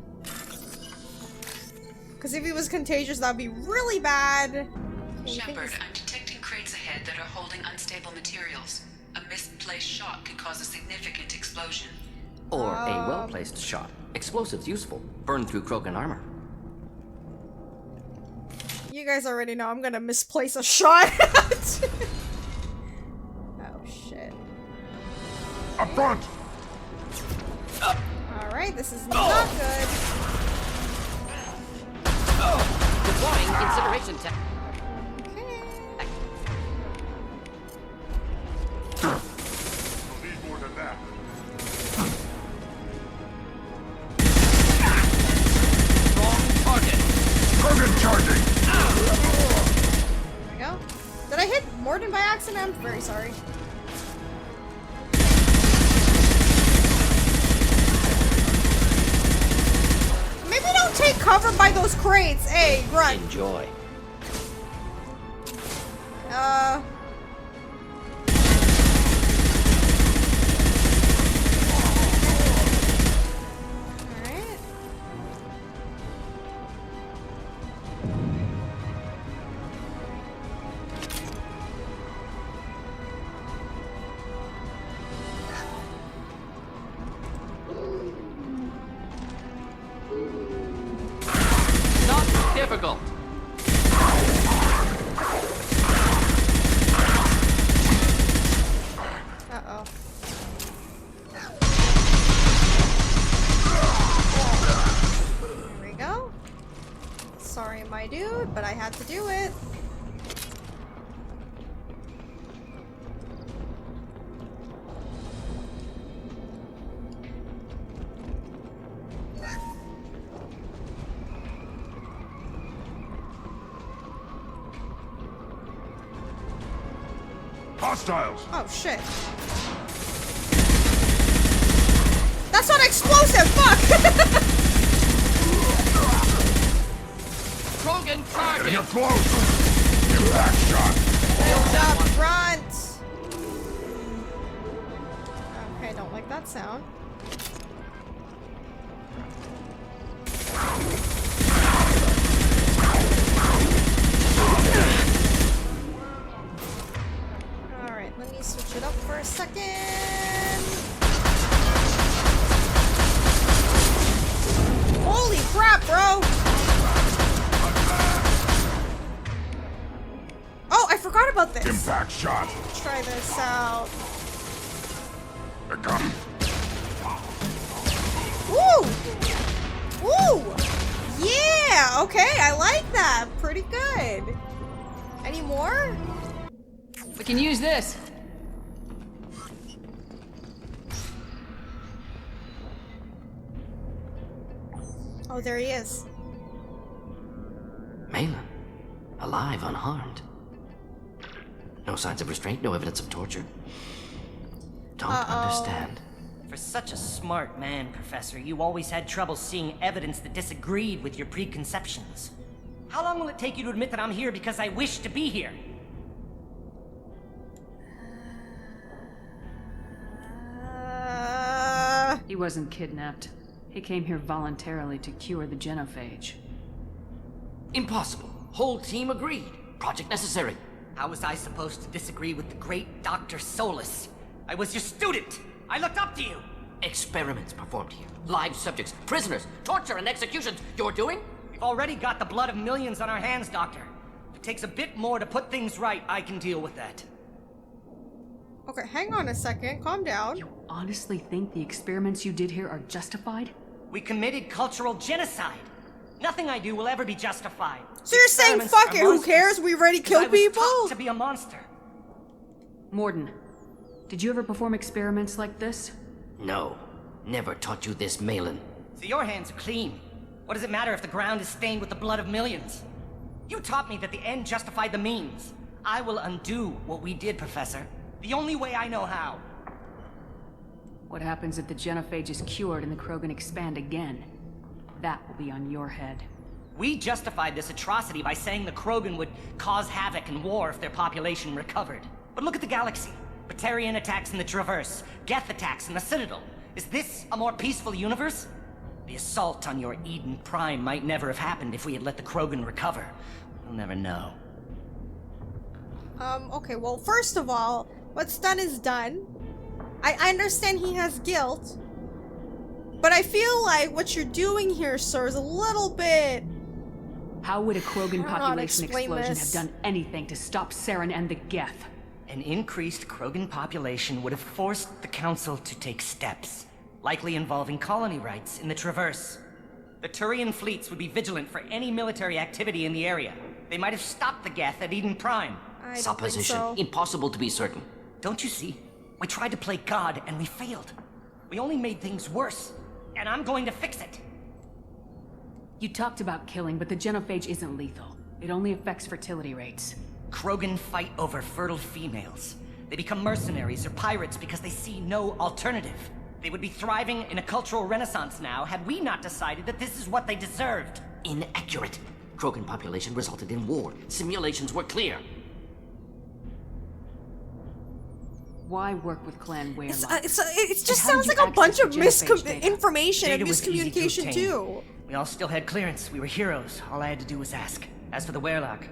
S1: Because if he was contagious, that'd be really bad. Okay,
S3: Shepard, I'm detecting crates ahead ahead that are holding unstable materials. A misplaced shot could cause a significant explosion.
S4: Or a well-placed shot. Explosives useful. Burn through Krogan armor.
S1: You guys already know I'm gonna misplace a shot. Oh shit.
S5: Up front!
S1: Alright, this is not good.
S4: Deploying incineration tech.
S1: Okay.
S5: We'll need more than that.
S4: Wrong target.
S5: Krogan charging!
S1: There we go. Did I hit Mordin by accident? I'm very sorry. Maybe don't take cover by those crates. Hey, grunt.
S4: Enjoy.
S1: Alright.
S4: Not difficult.
S1: Uh-oh. There we go. Sorry, my dude, but I had to do it.
S5: Hostiles!
S1: Oh, shit. That's not explosive! Fuck!
S4: Krogan target.
S5: Getting up close! Impact shot!
S1: Build up front! Okay, don't like that sound. Alright, let me switch it up for a second. Holy crap, bro! Oh, I forgot about this!
S5: Impact shot!
S1: Try this out.
S5: They're coming.
S1: Woo! Woo! Yeah! Okay, I like that. Pretty good. Any more?
S6: We can use this.
S1: Oh, there he is.
S4: Maelon. Alive, unharmed. No signs of restraint, no evidence of torture. Don't understand.
S9: For such a smart man, Professor, you always had trouble seeing evidence that disagreed with your preconceptions. How long will it take you to admit that I'm here because I wish to be here?
S6: He wasn't kidnapped. He came here voluntarily to cure the genophage.
S4: Impossible. Whole team agreed. Project necessary.
S9: How was I supposed to disagree with the great Dr. Solus? I was your student! I looked up to you!
S4: Experiments performed here. Live subjects, prisoners, torture and executions. You're doing?
S9: We've already got the blood of millions on our hands, Doctor. If it takes a bit more to put things right, I can deal with that.
S1: Okay, hang on a second. Calm down.
S6: You honestly think the experiments you did here are justified?
S9: We committed cultural genocide. Nothing I do will ever be justified.
S1: So you're saying
S9: Experiments
S1: fuck
S9: are
S1: it, who
S9: monsters,
S1: cares? We already
S9: because
S1: killed
S9: I was
S1: people?
S9: taught to be a monster.
S6: Mordin, did you ever perform experiments like this?
S4: No. Never taught you this, Maelon.
S9: So your hands are clean. What does it matter if the ground is stained with the blood of millions? You taught me that the end justified the means. I will undo what we did, Professor. The only way I know how.
S6: What happens if the genophage is cured and the Krogan expand again? That will be on your head.
S9: We justified this atrocity by saying the Krogan would cause havoc and war if their population recovered. But look at the galaxy. Batarian attacks in the Traverse, Geth attacks in the Citadel. Is this a more peaceful universe? The assault on your Eden Prime might never have happened if we had let the Krogan recover. We'll never know.
S1: Okay, well, first of all, what's done is done. I understand he has guilt, but I feel like what you're doing here, sir, is a little bit...
S6: How would a Krogan population explosion
S1: this.
S6: have done anything to stop Saren and the Geth?
S9: An increased Krogan population would have forced the Council to take steps, likely involving colony rights in the Traverse. The Turian fleets would be vigilant for any military activity in the area. They might have stopped the Geth at Eden Prime.
S1: I don't think
S4: Supposition.
S1: so.
S4: Impossible to be certain.
S9: Don't you see? We tried to play God and we failed. We only made things worse, and I'm going to fix it.
S6: You talked about killing, but the genophage isn't lethal. It only affects fertility rates.
S9: Krogan fight over fertile females. They become mercenaries or pirates because they see no alternative. They would be thriving in a cultural renaissance now had we not decided that this is what they deserved.
S4: Inaccurate. Krogan population resulted in war. Simulations were clear.
S6: Why work with Clan Weirlock?
S1: It just
S6: And how
S1: sounds
S6: did
S1: like
S6: you
S1: a bunch of
S6: access the genophage data?
S1: information and
S9: Data was easy to
S1: miscommunication
S9: obtain.
S1: too.
S9: We all still had clearance. We were heroes. All I had to do was ask. As for the Weirlock,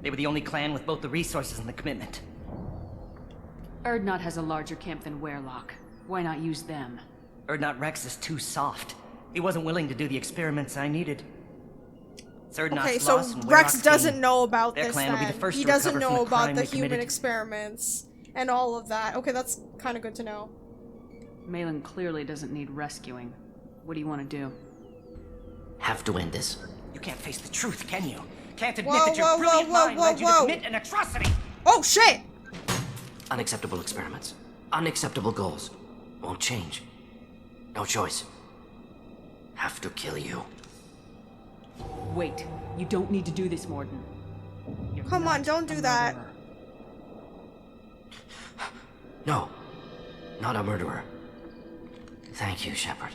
S9: they were the only clan with both the resources and the commitment.
S6: Erdnot has a larger camp than Weirlock. Why not use them?
S9: Erdnot Rex is too soft. He wasn't willing to do the experiments I needed. It's Erdnot's
S1: Okay, so
S9: loss and
S1: Rex
S9: Weirlock's
S1: doesn't
S9: gain.
S1: know about
S9: Their
S1: this
S9: clan will be
S1: then.
S9: the first
S1: He
S9: to
S1: doesn't
S9: recover from
S1: know
S9: the
S1: about
S9: crime
S1: the
S9: they
S1: human
S9: committed.
S1: experiments and all of that. Okay, that's kind of good to know.
S6: Maelon clearly doesn't need rescuing. What do you want to do?
S4: Have to end this.
S9: You can't face the truth, can you? Can't admit
S1: Whoa,
S9: that your
S1: whoa,
S9: brilliant
S1: whoa,
S9: mind
S1: whoa,
S9: led you
S1: whoa.
S9: to commit an atrocity!
S1: Oh shit!
S4: Unacceptable experiments. Unacceptable goals. Won't change. No choice. Have to kill you.
S6: Wait. You don't need to do this, Mordin. You're
S1: Come on,
S6: not
S1: don't
S6: a
S1: do that.
S6: murderer.
S4: No. Not a murderer. Thank you, Shepard.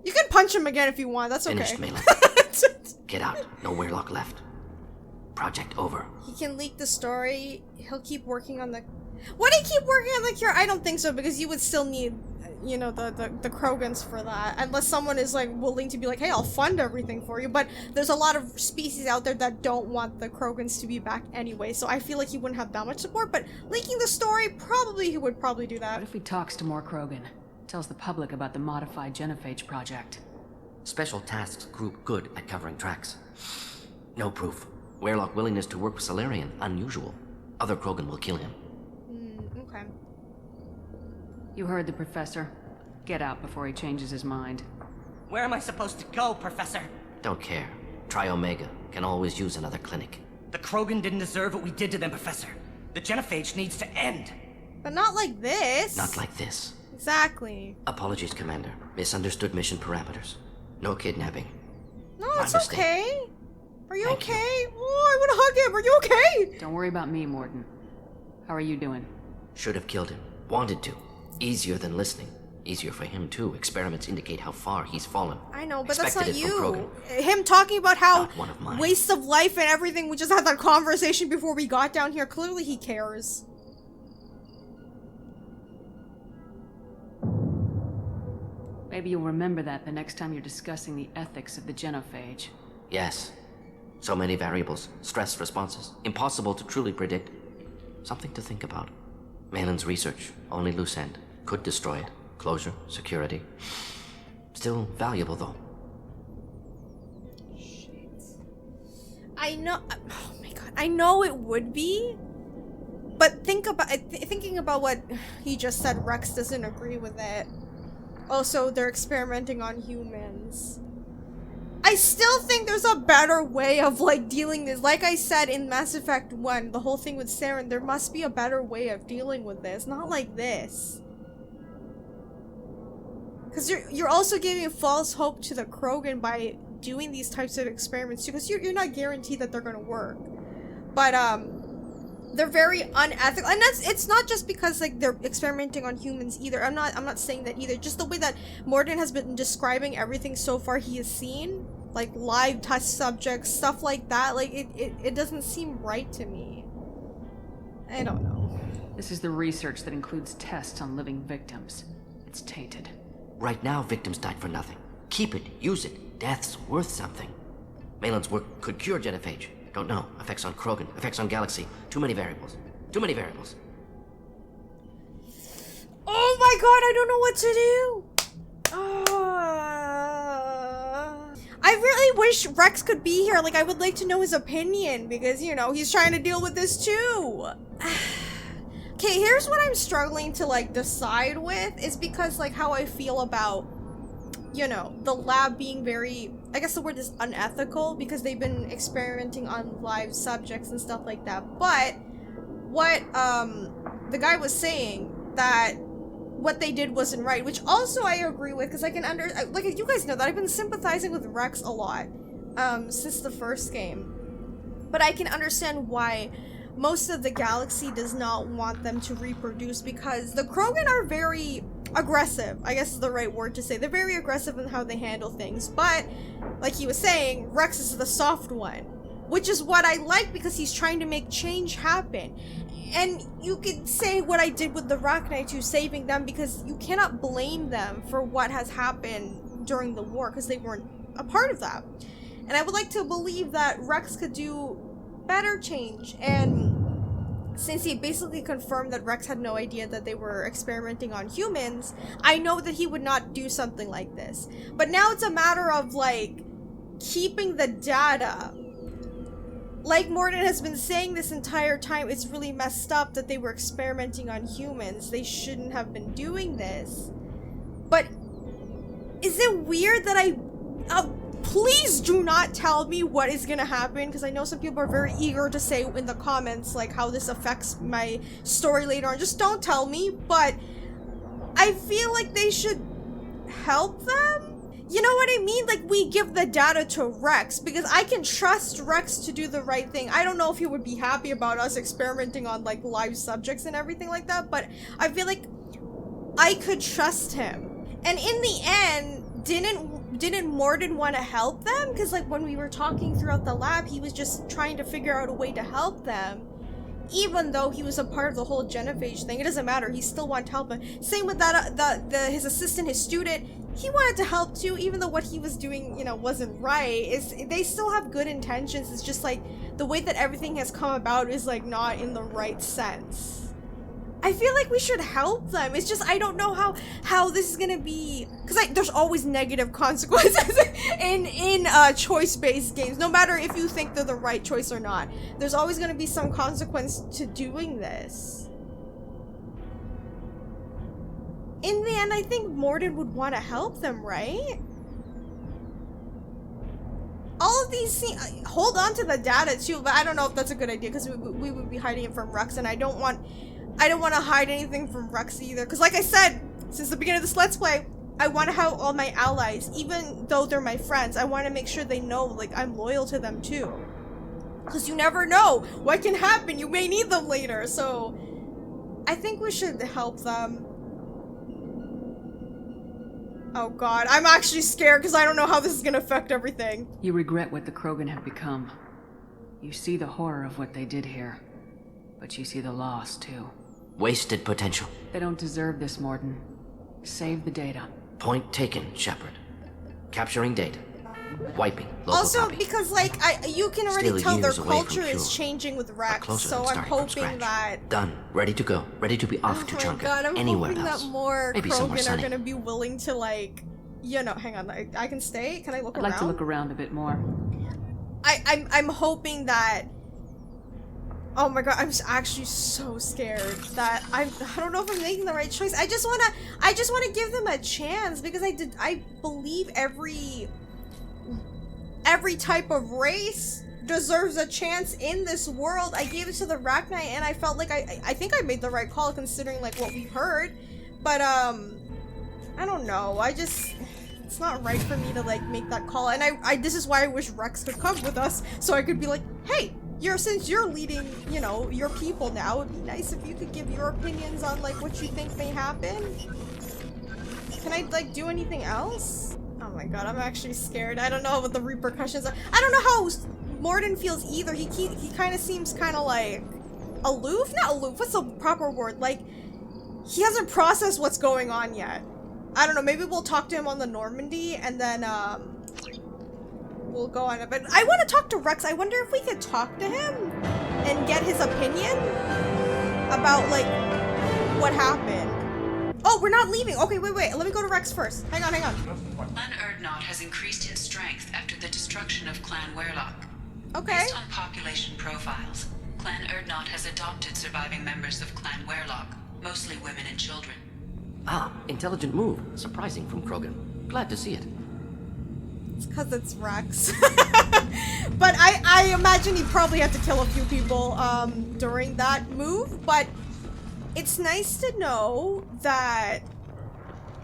S1: You can punch him again if you want, that's okay.
S4: Finished, Maelon. Get out. No Weirlock left. Project over.
S1: He can leak the story, he'll keep working on the... Would he keep working on the cure? I don't think so, because you would still need, you know, the Krogans for that. Unless someone is, like, willing to be like, hey, I'll fund everything for you. But there's a lot of species out there that don't want the Krogans to be back anyway, so I feel like he wouldn't have that much support. But leaking the story, he would probably do that.
S6: What if he talks to more Krogan? Tells the public about the modified genophage project?
S4: Special tasks group good at covering tracks. No proof. Weirlock willingness to work with Salarian, unusual. Other Krogan will kill him.
S1: Okay.
S6: You heard the professor. Get out before he changes his mind.
S9: Where am I supposed to go, Professor?
S4: Don't care. Try Omega. Can always use another clinic.
S9: The Krogan didn't deserve what we did to them, Professor. The genophage needs to end.
S1: But not like this.
S4: Not like this.
S1: Exactly.
S4: Apologies, Commander. Misunderstood mission parameters. No kidnapping.
S1: No,
S4: My
S1: it's
S4: mistake.
S1: okay. Are you
S4: Thank you.
S1: okay? Oh, I want to hug him. Are you okay?
S6: Don't worry about me, Mordin. How are you doing?
S4: Should have killed him. Wanted to. Easier than listening. Easier for him, too. Experiments indicate how far he's fallen.
S1: I know, but
S4: Expected
S1: that's
S4: it
S1: not
S4: from
S1: you.
S4: Krogan.
S1: Him talking about how
S4: Not one of mine.
S1: waste of life and everything. We just had that conversation before we got down here. Clearly he cares.
S6: Maybe you'll remember that the next time you're discussing the ethics of the genophage.
S4: Yes. So many variables. Stress responses. Impossible to truly predict. Something to think about. Maelon's research. Only loose end. Could destroy it. Closure. Security. Still valuable, though.
S1: I know. Oh my god. I know it would be. But thinking about what he just said, Rex doesn't agree with it. Also, they're experimenting on humans. I still think there's a better way of, like, dealing this. Like I said in Mass Effect 1, the whole thing with Saren, there must be a better way of dealing with this. Not like this. Because you're also giving false hope to the Krogan by doing these types of experiments too, because you're not guaranteed that they're going to work. But, they're very unethical, and it's not just because like they're experimenting on humans either. I'm not saying that either. Just the way that Mordin has been describing everything so far he has seen, like live test subjects, stuff like that. Like it doesn't seem right to me. I don't know.
S6: This is the research that includes tests on living victims. It's tainted.
S4: Right now, victims died for nothing. Keep it. Use it. Death's worth something. Maelon's work could cure genophage. Don't know. Effects on Krogan. Effects on Galaxy. Too many variables. Too many variables.
S1: Oh my god, I don't know what to do! I really wish Rex could be here. Like, I would like to know his opinion because, you know, he's trying to deal with this too. Okay, here's what I'm struggling to, like, decide with is because, like, how I feel about, you know, the lab being very, I guess the word is unethical because they've been experimenting on live subjects and stuff like that. But what, the guy was saying that what they did wasn't right, which also I agree with because I can like, you guys know that I've been sympathizing with Rex a lot since the first game, but I can understand why most of the galaxy does not want them to reproduce because the Krogan are very aggressive, I guess is the right word to say. They're very aggressive in how they handle things, but like he was saying, Rex is the soft one, which is what I like because he's trying to make change happen. And you could say what I did with the Rachni too, saving them, because you cannot blame them for what has happened during the war, because they weren't a part of that. And I would like to believe that Rex could do better change, and since he basically confirmed that Rex had no idea that they were experimenting on humans, I know that he would not do something like this. But now it's a matter of, like, keeping the data. Like Mordin has been saying this entire time, it's really messed up that they were experimenting on humans. They shouldn't have been doing this. But is it weird that please do not tell me what is gonna happen, because I know some people are very eager to say in the comments like how this affects my story later on. Just don't tell me, but I feel like they should help them. You know what I mean? Like, we give the data to Rex because I can trust Rex to do the right thing. I don't know if he would be happy about us experimenting on, like, live subjects and everything like that, but I feel like I could trust him. And in the end, didn't Mordin want to help them? Because, like, when we were talking throughout the lab, he was just trying to figure out a way to help them. Even though he was a part of the whole genophage thing, it doesn't matter. He still wanted to help him. Same with that, his assistant, his student. He wanted to help too, even though what he was doing, you know, wasn't right. They still have good intentions. It's just like the way that everything has come about is like not in the right sense. I feel like we should help them. It's just I don't know how this is gonna be, because there's always negative consequences in choice-based games. No matter if you think they're the right choice or not, there's always gonna be some consequence to doing this. In the end, I think Mordin would want to help them, right? All of these hold on to the data too, but I don't know if that's a good idea because we would be hiding it from Rex, and I don't want to hide anything from Rex either. Because like I said, since the beginning of this Let's Play, I want to help all my allies, even though they're my friends. I want to make sure they know, like, I'm loyal to them too. Because you never know what can happen. You may need them later, so I think we should help them. Oh god, I'm actually scared because I don't know how this is going to affect everything.
S6: You regret what the Krogan have become. You see the horror of what they did here. But you see the loss, too.
S4: Wasted potential.
S6: They don't deserve this, Mordin. Save the data.
S4: Point taken, Shepard. Capturing data. Wiping local
S1: also,
S4: copy.
S1: because, like, you can already
S4: Still
S1: tell their
S4: years away from
S1: culture is
S4: pure.
S1: changing with Rex,
S4: Closer
S1: so
S4: than
S1: I'm
S4: starting from
S1: hoping
S4: scratch.
S1: that...
S4: Done. Ready to go. Ready to be off to
S1: Oh my
S4: Tuchanka.
S1: god, I'm
S4: Anywhere
S1: hoping
S4: else.
S1: that more
S4: Maybe somewhere
S1: Krogan are
S4: sunny.
S1: gonna be willing to, like, you know, hang on, I can stay? Can I look
S6: I'd
S1: around?
S6: like to look around a bit more.
S1: I'm hoping that... Oh my god, I'm actually so scared that I don't know if I'm making the right choice. I just wanna give them a chance because I believe every type of race deserves a chance in this world. I gave it to the Rachni and I felt like I think I made the right call considering like what we heard. But I don't know. It's not right for me to like make that call. And this is why I wish Rex could come with us so I could be like, hey, since you're leading, you know, your people now, it'd be nice if you could give your opinions on like what you think may happen. Can I like do anything else? Oh my god, I'm actually scared. I don't know what the repercussions are. I don't know how Mordin feels either. He kind of seems kind of like aloof? Not aloof, what's the proper word? Like, he hasn't processed what's going on yet. I don't know, maybe we'll talk to him on the Normandy and then, we'll go on it. But I want to talk to Rex. I wonder if we could talk to him and get his opinion about, like, what happened. Oh, we're not leaving. Okay, wait. Let me go to Rex first. Hang on.
S3: Clan Erdnot has increased in strength after the destruction of Clan Werlock.
S1: Okay.
S3: Based on population profiles, Clan Erdnot has adopted surviving members of Clan Werlock, mostly women and children.
S4: Ah, intelligent move. Surprising from Krogan. Glad to see it.
S1: It's because it's Rex. But I imagine he probably had to kill a few people during that move, but it's nice to know that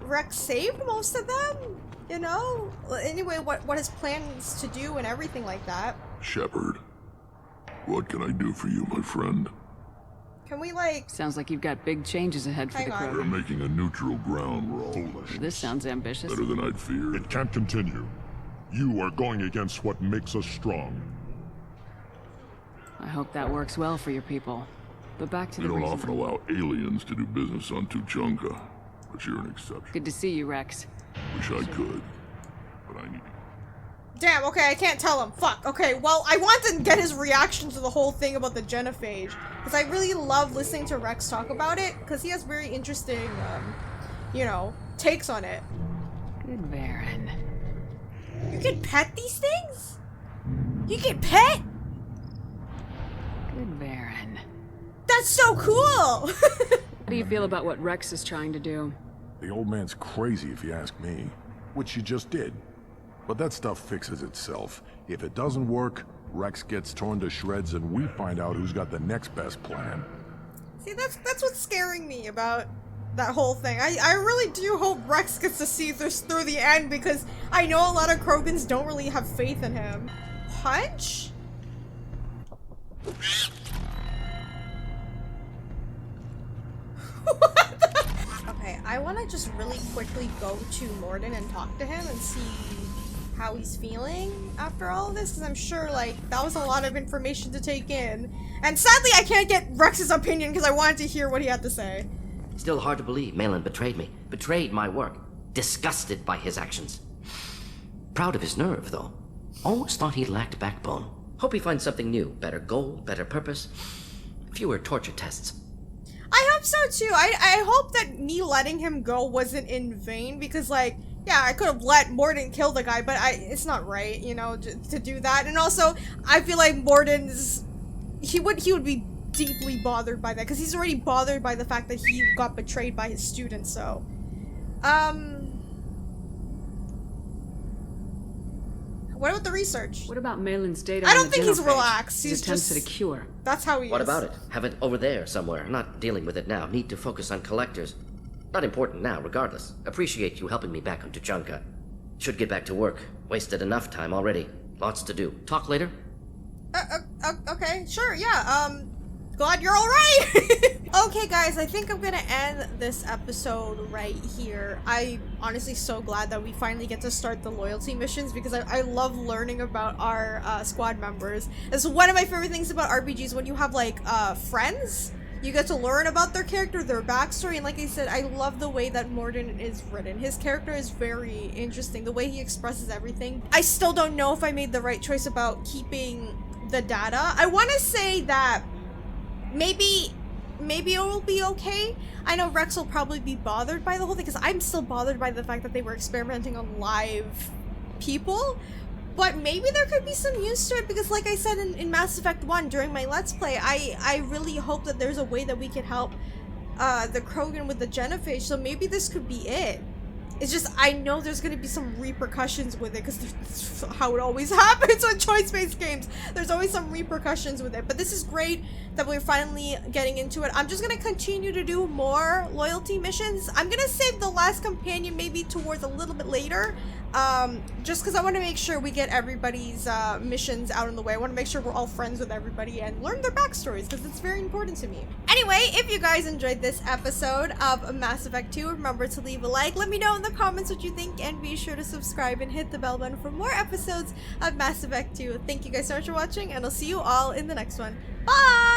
S1: Rex saved most of them, you know? Anyway, what his plan is to do and everything like that.
S2: Shepard, what can I do for you, my friend?
S1: Can we, like...
S6: Sounds like you've got big changes ahead for the
S1: Hang on.
S2: We're
S6: Krogan.
S2: making a neutral ground roll.
S7: Foolish.
S6: This sounds ambitious.
S2: Better than I'd feared.
S7: It can't continue. You are going against what makes us strong.
S6: I hope that works well for your people. But back to
S2: We
S6: the
S2: don't
S6: reason.
S2: often allow aliens to do business on Tuchanka, but you're an exception.
S6: Good to see you, Rex.
S2: Wish I could, but I need to.
S1: Damn, okay, I can't tell him. Fuck. Okay, well, I want to get his reaction to the whole thing about the genophage. Because I really love listening to Rex talk about it. Because he has very interesting, you know, takes on it.
S6: Good Baron.
S1: You can pet these things? You can pet?
S6: Good Baron.
S1: That's so cool!
S6: How do you feel about what Rex is trying to do?
S5: The old man's crazy if you ask me. Which you just did. But that stuff fixes itself. If it doesn't work, Rex gets torn to shreds and we find out who's got the next best plan.
S1: See, that's what's scaring me about that whole thing. I really do hope Rex gets to see this through the end because I know a lot of Krogans don't really have faith in him. Punch? What the? Okay, I want to just really quickly go to Mordin and talk to him and see how he's feeling after all of this, because I'm sure, like, that was a lot of information to take in. And sadly, I can't get Rex's opinion because I wanted to hear what he had to say.
S4: Still hard to believe Maelon betrayed me. Betrayed my work. Disgusted by his actions. Proud of his nerve, though. Almost thought he lacked backbone. Hope he finds something new. Better goal, better purpose. Fewer torture tests.
S1: I hope so too. I hope that me letting him go wasn't in vain because, like, yeah, I could have let Mordin kill the guy, but it's not right, you know, to do that. And also, I feel like Mordin's... He would be deeply bothered by that because he's already bothered by the fact that he got betrayed by his students, so... What about the research?
S6: What about Maelon's data?
S1: I
S6: on
S1: don't
S6: the
S1: think he's
S6: genophage?
S1: relaxed.
S6: His
S1: He's
S6: attempts
S1: just...
S6: at a cure.
S1: That's how he is.
S4: What about it? Have it over there somewhere. Not dealing with it now. Need to focus on collectors. Not important now, regardless. Appreciate you helping me back on Tuchanka. Should get back to work. Wasted enough time already. Lots to do. Talk later?
S1: Okay, sure, yeah, glad you're alright! Okay, guys, I think I'm gonna end this episode right here. I'm honestly so glad that we finally get to start the loyalty missions because I love learning about our squad members. It's one of my favorite things about RPGs when you have, like, friends. You get to learn about their character, their backstory, and like I said, I love the way that Mordin is written. His character is very interesting, the way he expresses everything. I still don't know if I made the right choice about keeping the data. I want to say that maybe it will be okay. I know Rex will probably be bothered by the whole thing because I'm still bothered by the fact that they were experimenting on live people. But maybe there could be some use to it because, like I said in Mass Effect 1 during my Let's Play, I really hope that there's a way that we can help the Krogan with the genophage, so maybe this could be it. It's just, I know there's going to be some repercussions with it because that's how it always happens on choice-based games. There's always some repercussions with it, but this is great that we're finally getting into it. I'm just going to continue to do more loyalty missions. I'm going to save the last companion maybe towards a little bit later. Just because I want to make sure we get everybody's missions out of the way. I want to make sure we're all friends with everybody and learn their backstories because it's very important to me. Anyway, if you guys enjoyed this episode of Mass Effect 2, remember to leave a like, let me know in the comments what you think, and be sure to subscribe and hit the bell button for more episodes of Mass Effect 2. Thank you guys so much for watching, and I'll see you all in the next one. Bye!